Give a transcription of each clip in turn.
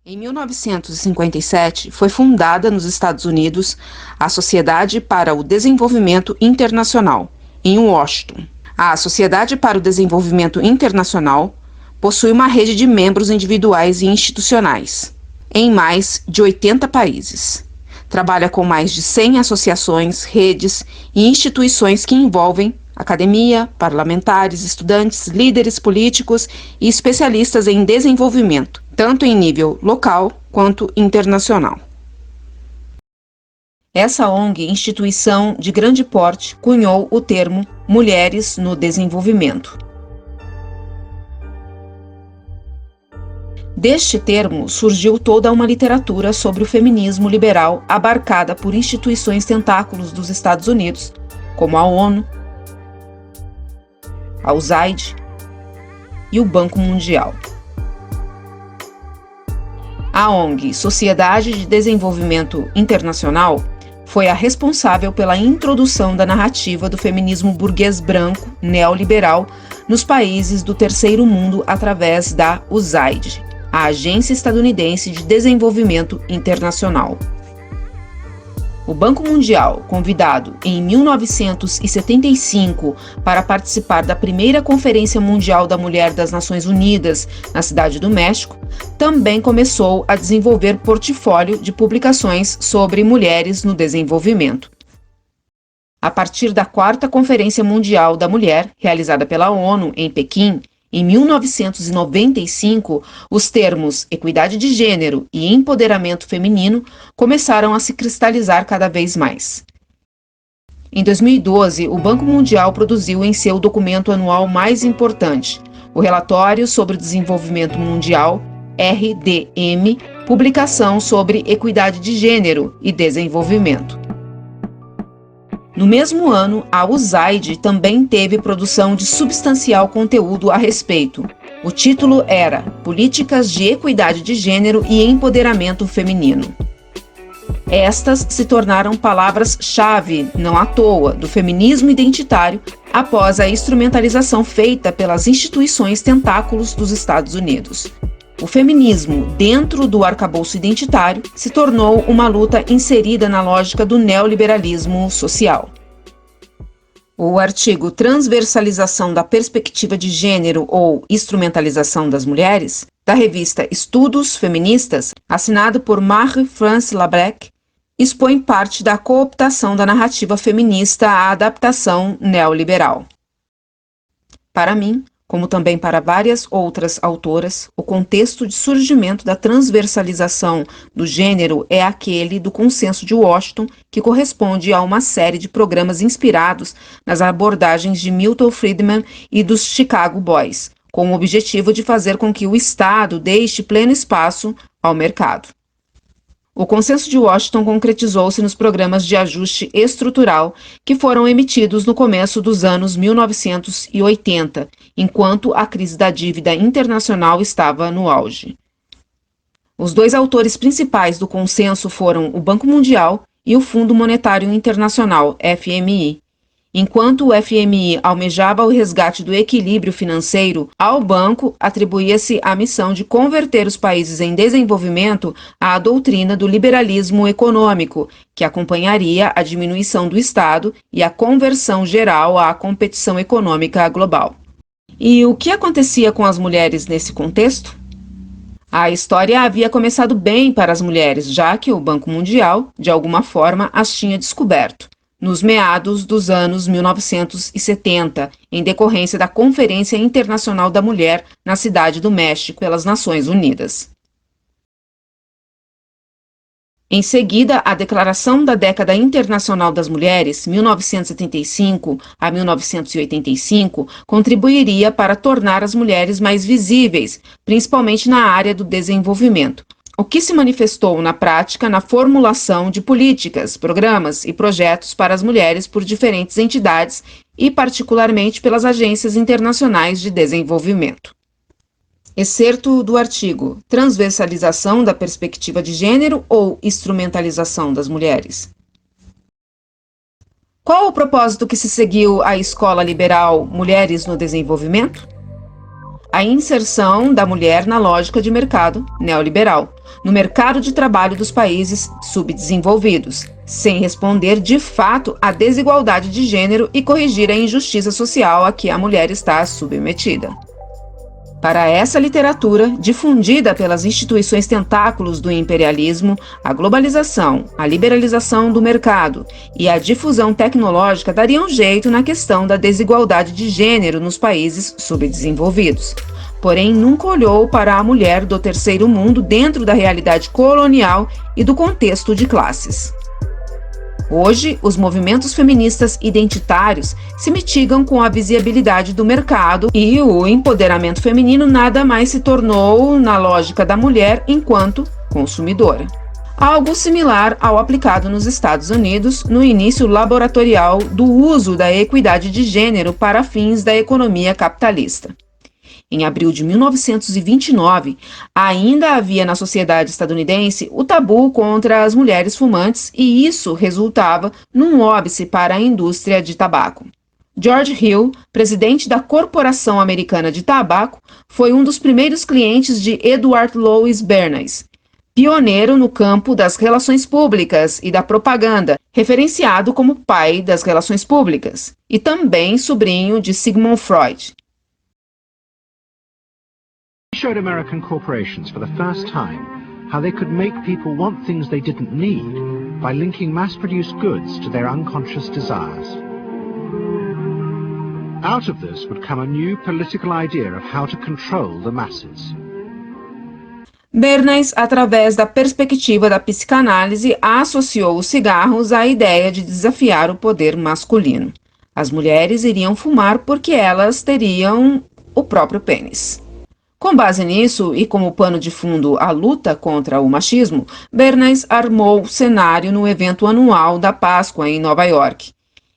Em 1957, foi fundada nos Estados Unidos a Sociedade para o Desenvolvimento Internacional, em Washington. A Sociedade para o Desenvolvimento Internacional possui uma rede de membros individuais e institucionais, em mais de 80 países. Trabalha com mais de 100 associações, redes e instituições que envolvem academia, parlamentares, estudantes, líderes políticos e especialistas em desenvolvimento, tanto em nível local quanto internacional. Essa ONG, instituição de grande porte, cunhou o termo Mulheres no Desenvolvimento. Deste termo surgiu toda uma literatura sobre o feminismo liberal abarcada por instituições tentáculos dos Estados Unidos, como a ONU, a USAID e o Banco Mundial. A ONG Sociedade de Desenvolvimento Internacional foi a responsável pela introdução da narrativa do feminismo burguês branco neoliberal nos países do terceiro mundo através da USAID, a Agência Estadunidense de Desenvolvimento Internacional. O Banco Mundial, convidado em 1975 para participar da primeira Conferência Mundial da Mulher das Nações Unidas na Cidade do México, também começou a desenvolver portfólio de publicações sobre mulheres no desenvolvimento. A partir da Quarta Conferência Mundial da Mulher, realizada pela ONU em Pequim, em 1995, os termos equidade de gênero e empoderamento feminino começaram a se cristalizar cada vez mais. Em 2012, o Banco Mundial produziu em seu documento anual mais importante, o Relatório sobre o Desenvolvimento Mundial, RDM, publicação sobre equidade de gênero e desenvolvimento. No mesmo ano, a USAID também teve produção de substancial conteúdo a respeito. O título era Políticas de Equidade de Gênero e Empoderamento Feminino. Estas se tornaram palavras-chave, não à toa, do feminismo identitário após a instrumentalização feita pelas instituições tentáculos dos Estados Unidos. O feminismo, dentro do arcabouço identitário, se tornou uma luta inserida na lógica do neoliberalismo social. O artigo Transversalização da Perspectiva de Gênero ou Instrumentalização das Mulheres, da revista Estudos Feministas, assinado por Marie-France Labrecque, expõe parte da cooptação da narrativa feminista à adaptação neoliberal. Para mim, como também para várias outras autoras, o contexto de surgimento da transversalização do gênero é aquele do Consenso de Washington, que corresponde a uma série de programas inspirados nas abordagens de Milton Friedman e dos Chicago Boys, com o objetivo de fazer com que o Estado deixe pleno espaço ao mercado. O Consenso de Washington concretizou-se nos programas de ajuste estrutural que foram emitidos no começo dos anos 1980, enquanto a crise da dívida internacional estava no auge. Os dois autores principais do consenso foram o Banco Mundial e o Fundo Monetário Internacional, FMI. Enquanto o FMI almejava o resgate do equilíbrio financeiro, ao banco atribuía-se a missão de converter os países em desenvolvimento à doutrina do liberalismo econômico, que acompanharia a diminuição do Estado e a conversão geral à competição econômica global. E o que acontecia com as mulheres nesse contexto? A história havia começado bem para as mulheres, já que o Banco Mundial, de alguma forma, as tinha descoberto nos meados dos anos 1970, em decorrência da Conferência Internacional da Mulher na Cidade do México pelas Nações Unidas. Em seguida, a Declaração da Década Internacional das Mulheres, 1975 a 1985, contribuiria para tornar as mulheres mais visíveis, principalmente na área do desenvolvimento, o que se manifestou na prática na formulação de políticas, programas e projetos para as mulheres por diferentes entidades e particularmente pelas agências internacionais de desenvolvimento. Excerto do artigo Transversalização da Perspectiva de Gênero ou Instrumentalização das Mulheres. Qual o propósito que se seguiu à escola liberal Mulheres no Desenvolvimento? a inserção da mulher na lógica de mercado neoliberal, no mercado de trabalho dos países subdesenvolvidos, sem responder de fato à desigualdade de gênero e corrigir a injustiça social a que a mulher está submetida. Para essa literatura, difundida pelas instituições tentáculos do imperialismo, a globalização, a liberalização do mercado e a difusão tecnológica dariam jeito na questão da desigualdade de gênero nos países subdesenvolvidos. Porém, nunca olhou para a mulher do terceiro mundo dentro da realidade colonial e do contexto de classes. Hoje, os movimentos feministas identitários se mitigam com a visibilidade do mercado e o empoderamento feminino nada mais se tornou na lógica da mulher enquanto consumidora. Algo similar ao aplicado nos Estados Unidos no início laboratorial do uso da equidade de gênero para fins da economia capitalista. Em abril de 1929, ainda havia na sociedade estadunidense o tabu contra as mulheres fumantes e isso resultava num óbice para a indústria de tabaco. George Hill, presidente da Corporação Americana de Tabaco, foi um dos primeiros clientes de Edward Louis Bernays, pioneiro no campo das relações públicas e da propaganda, referenciado como pai das relações públicas, e também sobrinho de Sigmund Freud. He showed American corporations for the first time how they could make people want things they didn't need by linking mass-produced goods to their unconscious desires. Out of this would come a new political idea of how to control the masses. Bernays, através da perspectiva da psicanálise, associou os cigarros à ideia de desafiar o poder masculino. As mulheres iriam fumar porque elas teriam o próprio pênis. Com base nisso, e como pano de fundo a luta contra o machismo, Bernays armou o cenário no evento anual da Páscoa em Nova York.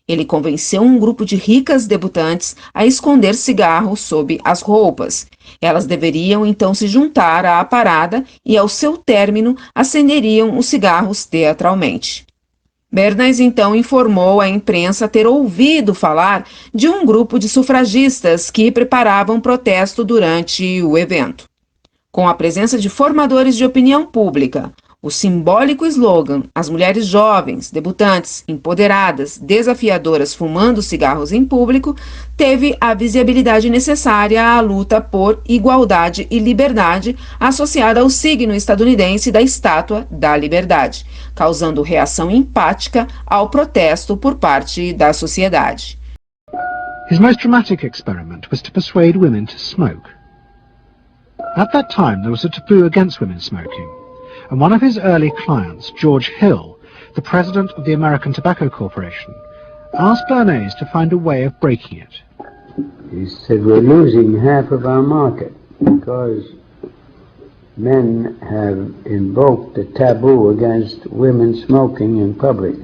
Ele convenceu um grupo de ricas debutantes a esconder cigarros sob as roupas. Elas deveriam então se juntar à parada e, ao seu término, acenderiam os cigarros teatralmente. Bernays então informou à imprensa ter ouvido falar de um grupo de sufragistas que preparavam protesto durante o evento. Com a presença de formadores de opinião pública, o simbólico slogan "As mulheres jovens, debutantes, empoderadas, desafiadoras fumando cigarros em público" teve a visibilidade necessária à luta por igualdade e liberdade associada ao signo estadunidense da Estátua da Liberdade, causando reação empática ao protesto por parte da sociedade. His most dramatic experiment was to persuade women to smoke. At that time, there was a taboo against women smoking. And one of his early clients, George Hill, the president of the American Tobacco Corporation, asked Bernays to find a way of breaking it. He said, we're losing half of our market because men have invoked the taboo against women smoking in public.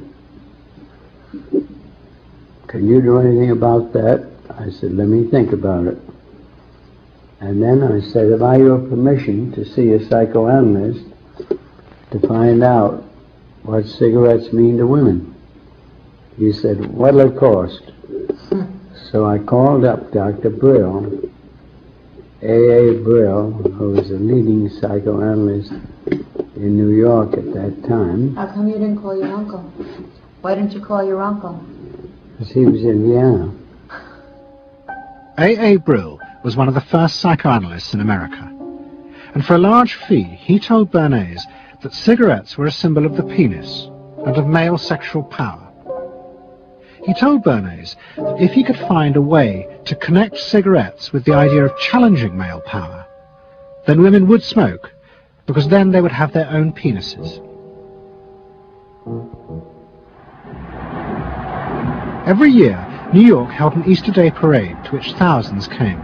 Can you do anything about that? I said, let me think about it. And then I said, have I your permission to see a psychoanalyst to find out what cigarettes mean to women? He said, what'll it cost? So I called up Dr. Brill, A.A. Brill, who was a leading psychoanalyst in New York at that time. How come you didn't call your uncle? Why didn't you call your uncle? Because he was in Vienna. A.A. Brill was one of the first psychoanalysts in America. And for a large fee, he told Bernays that cigarettes were a symbol of the penis and of male sexual power. He told Bernays that if he could find a way to connect cigarettes with the idea of challenging male power, then women would smoke, because then they would have their own penises. Every year, New York held an Easter Day parade to which thousands came,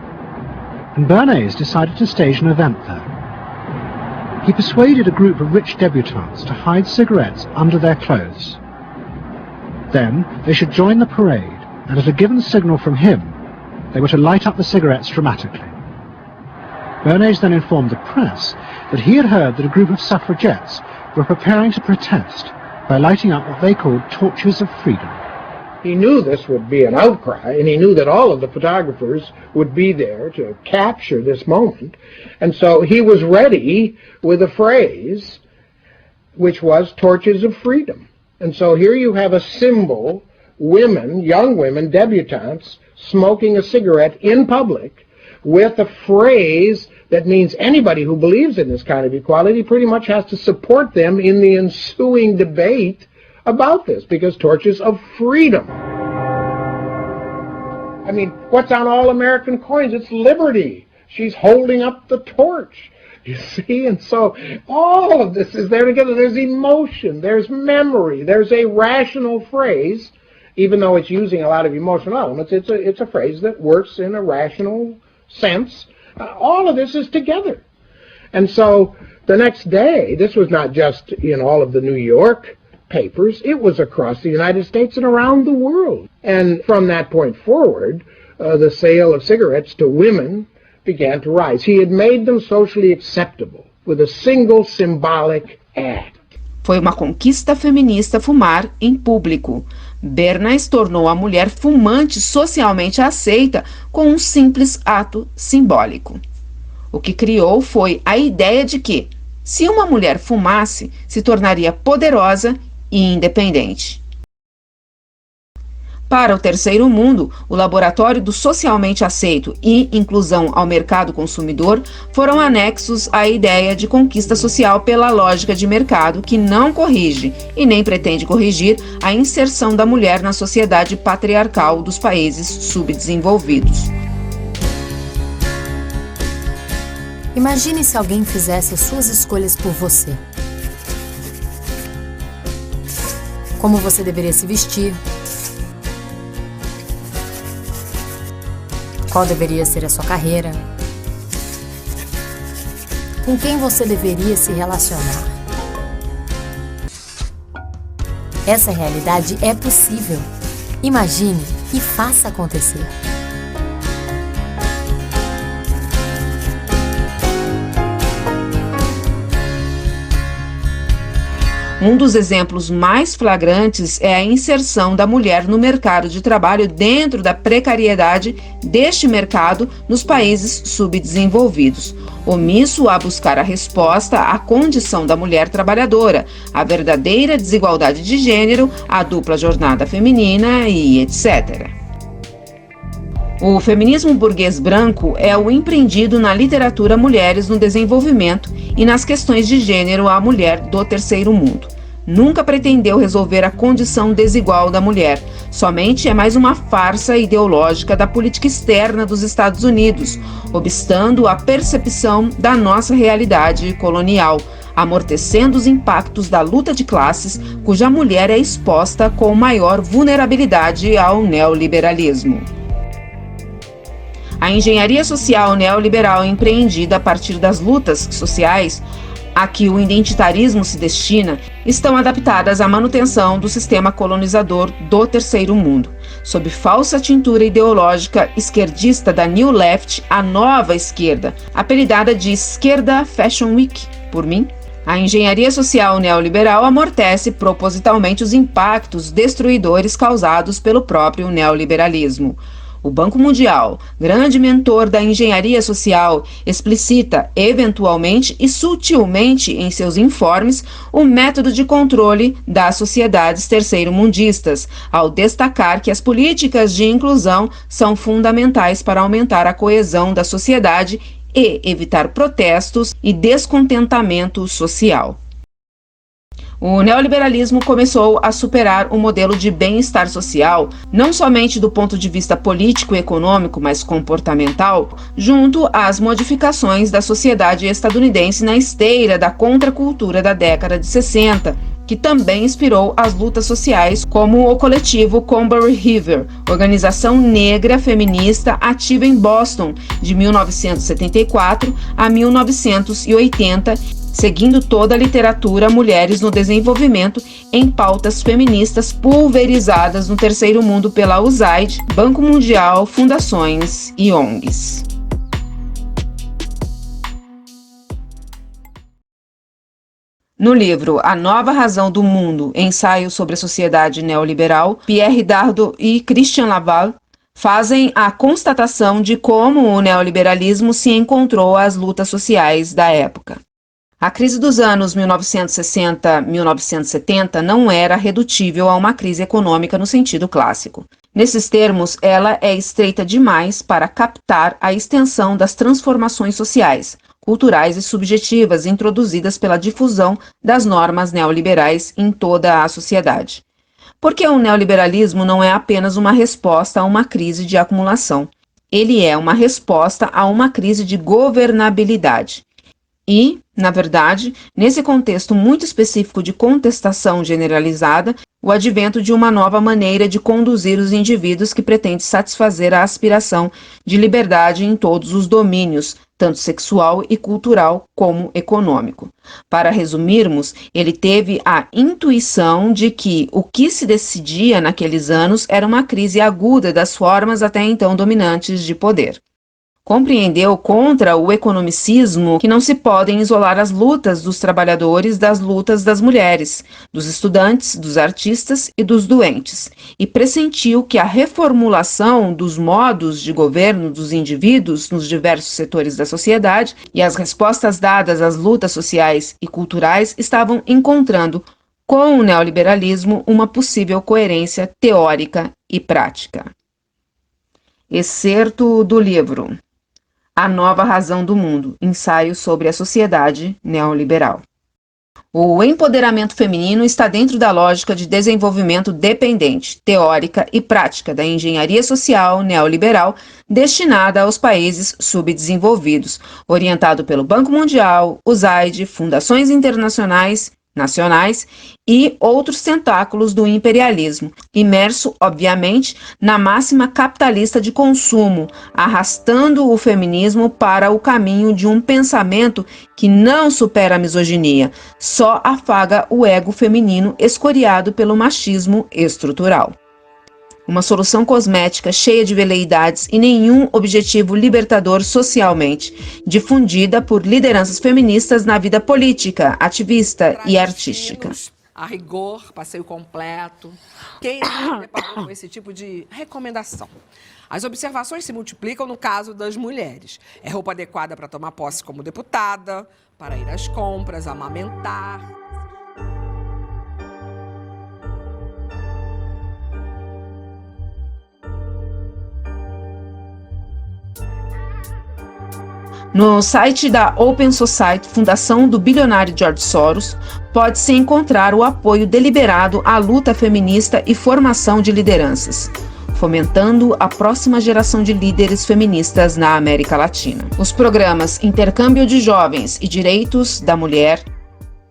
and Bernays decided to stage an event there. He persuaded a group of rich debutantes to hide cigarettes under their clothes. Then they should join the parade, and at a given signal from him, they were to light up the cigarettes dramatically. Bernays then informed the press that he had heard that a group of suffragettes were preparing to protest by lighting up what they called torches of freedom. He knew this would be an outcry, and he knew that all of the photographers would be there to capture this moment. And so he was ready with a phrase which was torches of freedom. And so here you have a symbol, women, young women, debutantes, smoking a cigarette in public with a phrase that means anybody who believes in this kind of equality pretty much has to support them in the ensuing debate about this, because torches of freedom. I mean, what's on all American coins? It's liberty. She's holding up the torch. You see? And so all of this is there together. There's emotion, there's memory, there's a rational phrase, even though it's using a lot of emotional elements. It's a phrase that works in a rational sense. All of this is together. And so the next day, this was not just in all of the New York papers, it was across the United States and around the world. And from that point forward, the sale of cigarettes to women began to rise. He had made them socially acceptable with a single symbolic act. Foi uma conquista feminista fumar em público. Bernays tornou a mulher fumante socialmente aceita com um simples ato simbólico. O que criou foi a ideia de que, se uma mulher fumasse, se tornaria poderosa e independente. Para o terceiro mundo, o laboratório do socialmente aceito e inclusão ao mercado consumidor foram anexos à ideia de conquista social pela lógica de mercado que não corrige e nem pretende corrigir a inserção da mulher na sociedade patriarcal dos países subdesenvolvidos. Imagine se alguém fizesse as suas escolhas por você. Como você deveria se vestir, qual deveria ser a sua carreira, com quem você deveria se relacionar. Essa realidade é possível. Imagine e faça acontecer. Um dos exemplos mais flagrantes é a inserção da mulher no mercado de trabalho dentro da precariedade deste mercado nos países subdesenvolvidos, omisso a buscar a resposta à condição da mulher trabalhadora, à verdadeira desigualdade de gênero, à dupla jornada feminina e etc. O feminismo burguês branco é o empreendido na literatura Mulheres no Desenvolvimento e nas questões de gênero à mulher do terceiro mundo. Nunca pretendeu resolver a condição desigual da mulher, somente é mais uma farsa ideológica da política externa dos Estados Unidos, obstando a percepção da nossa realidade colonial, amortecendo os impactos da luta de classes, cuja mulher é exposta com maior vulnerabilidade ao neoliberalismo. A engenharia social neoliberal empreendida a partir das lutas sociais a que o identitarismo se destina estão adaptadas à manutenção do sistema colonizador do terceiro mundo. Sob falsa tintura ideológica esquerdista da New Left, a nova esquerda, apelidada de Esquerda Fashion Week, por mim, a engenharia social neoliberal amortece propositalmente os impactos destruidores causados pelo próprio neoliberalismo. O Banco Mundial, grande mentor da engenharia social, explicita, eventualmente e sutilmente em seus informes, o método de controle das sociedades terceiro-mundistas, ao destacar que as políticas de inclusão são fundamentais para aumentar a coesão da sociedade e evitar protestos e descontentamento social. O neoliberalismo começou a superar o modelo de bem-estar social, não somente do ponto de vista político e econômico, mas comportamental, junto às modificações da sociedade estadunidense na esteira da contracultura da década de 60, que também inspirou as lutas sociais, como o coletivo Conbury River, organização negra feminista ativa em Boston de 1974 a 1980, seguindo toda a literatura Mulheres no Desenvolvimento em pautas feministas pulverizadas no terceiro mundo pela USAID, Banco Mundial, fundações e ONGs. No livro A Nova Razão do Mundo, Ensaio sobre a Sociedade Neoliberal, Pierre Dardot e Christian Laval fazem a constatação de como o neoliberalismo se encontrou às lutas sociais da época. A crise dos anos 1960-1970 não era redutível a uma crise econômica no sentido clássico. Nesses termos, ela é estreita demais para captar a extensão das transformações sociais, culturais e subjetivas introduzidas pela difusão das normas neoliberais em toda a sociedade. Porque o neoliberalismo não é apenas uma resposta a uma crise de acumulação. Ele é uma resposta a uma crise de governabilidade. E, na verdade, nesse contexto muito específico de contestação generalizada, o advento de uma nova maneira de conduzir os indivíduos que pretende satisfazer a aspiração de liberdade em todos os domínios, tanto sexual e cultural como econômico. Para resumirmos, ele teve a intuição de que o que se decidia naqueles anos era uma crise aguda das formas até então dominantes de poder. Compreendeu contra o economicismo que não se podem isolar as lutas dos trabalhadores das lutas das mulheres, dos estudantes, dos artistas e dos doentes, e pressentiu que a reformulação dos modos de governo dos indivíduos nos diversos setores da sociedade e as respostas dadas às lutas sociais e culturais estavam encontrando com o neoliberalismo uma possível coerência teórica e prática. Excerto do livro A Nova Razão do Mundo, ensaio sobre a sociedade neoliberal. O empoderamento feminino está dentro da lógica de desenvolvimento dependente, teórica e prática da engenharia social neoliberal destinada aos países subdesenvolvidos, orientado pelo Banco Mundial, USAID, fundações internacionais, nacionais e outros tentáculos do imperialismo, imerso, obviamente, na máxima capitalista de consumo, arrastando o feminismo para o caminho de um pensamento que não supera a misoginia, só afaga o ego feminino escoriado pelo machismo estrutural. Uma solução cosmética cheia de veleidades e nenhum objetivo libertador socialmente, difundida por lideranças feministas na vida política, ativista e artística. A rigor, passeio completo. Quem se deparou com esse tipo de recomendação? As observações se multiplicam no caso das mulheres. É roupa adequada para tomar posse como deputada, para ir às compras, amamentar. No site da Open Society, fundação do bilionário George Soros, pode-se encontrar o apoio deliberado à luta feminista e formação de lideranças, fomentando a próxima geração de líderes feministas na América Latina. Os programas Intercâmbio de Jovens e Direitos da Mulher,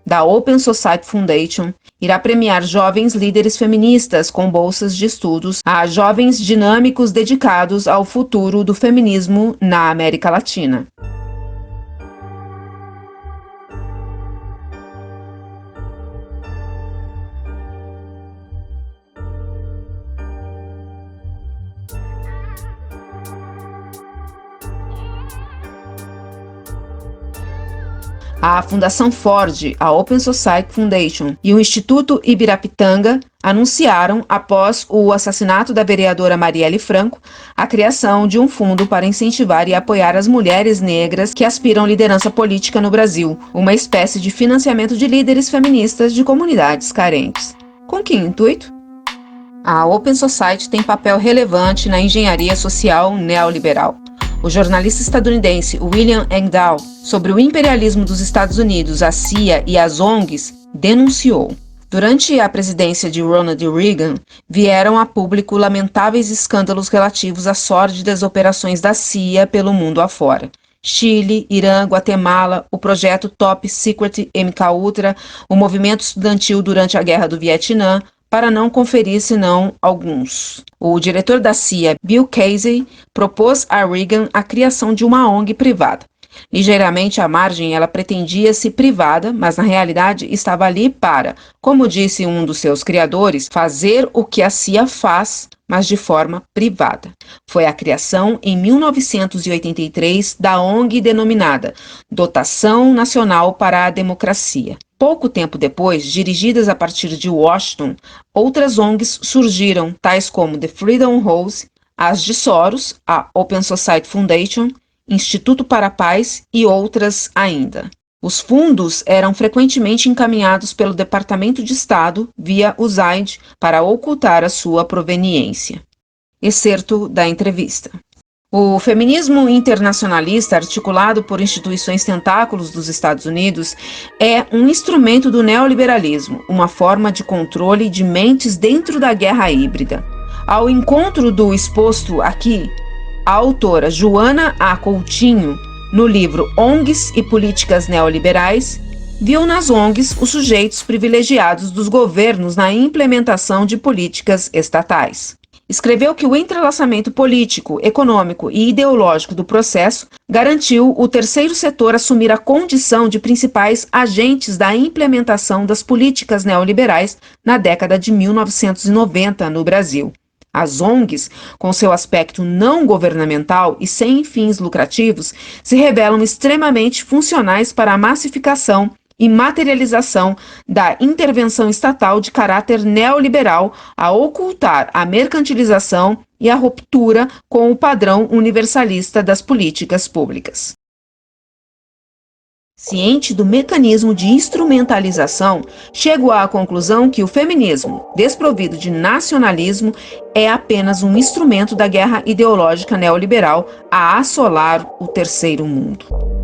da Open Society Foundation, irá premiar jovens líderes feministas com bolsas de estudos a jovens dinâmicos dedicados ao futuro do feminismo na América Latina. A Fundação Ford, a Open Society Foundation e o Instituto Ibirapitanga anunciaram, após o assassinato da vereadora Marielle Franco, a criação de um fundo para incentivar e apoiar as mulheres negras que aspiram liderança política no Brasil, uma espécie de financiamento de líderes feministas de comunidades carentes. Com que intuito? A Open Society tem papel relevante na engenharia social neoliberal. O jornalista estadunidense William Engdahl, sobre o imperialismo dos Estados Unidos, a CIA e as ONGs, denunciou. Durante a presidência de Ronald Reagan, vieram a público lamentáveis escândalos relativos às sórdidas operações da CIA pelo mundo afora. Chile, Irã, Guatemala, o projeto Top Secret MKUltra, o movimento estudantil durante a Guerra do Vietnã, para não conferir senão alguns. O diretor da CIA, Bill Casey, propôs a Reagan a criação de uma ONG privada. Ligeiramente à margem, ela pretendia-se privada, mas na realidade estava ali para, como disse um dos seus criadores, fazer o que a CIA faz, mas de forma privada. Foi a criação, em 1983, da ONG denominada Dotação Nacional para a Democracia. Pouco tempo depois, dirigidas a partir de Washington, outras ONGs surgiram, tais como The Freedom House, as de Soros, a Open Society Foundation, Instituto para a Paz e outras ainda. Os fundos eram frequentemente encaminhados pelo Departamento de Estado via USAID para ocultar a sua proveniência. Excerto da entrevista. O feminismo internacionalista, articulado por instituições tentáculos dos Estados Unidos, é um instrumento do neoliberalismo, uma forma de controle de mentes dentro da guerra híbrida. Ao encontro do exposto aqui, a autora Joana A. Coutinho, no livro ONGs e Políticas Neoliberais, viu nas ONGs os sujeitos privilegiados dos governos na implementação de políticas estatais. Escreveu que o entrelaçamento político, econômico e ideológico do processo garantiu o terceiro setor assumir a condição de principais agentes da implementação das políticas neoliberais na década de 1990 no Brasil. As ONGs, com seu aspecto não governamental e sem fins lucrativos, se revelam extremamente funcionais para a massificação e materialização da intervenção estatal de caráter neoliberal a ocultar a mercantilização e a ruptura com o padrão universalista das políticas públicas. Ciente do mecanismo de instrumentalização, chego à conclusão que o feminismo, desprovido de nacionalismo, é apenas um instrumento da guerra ideológica neoliberal a assolar o terceiro mundo.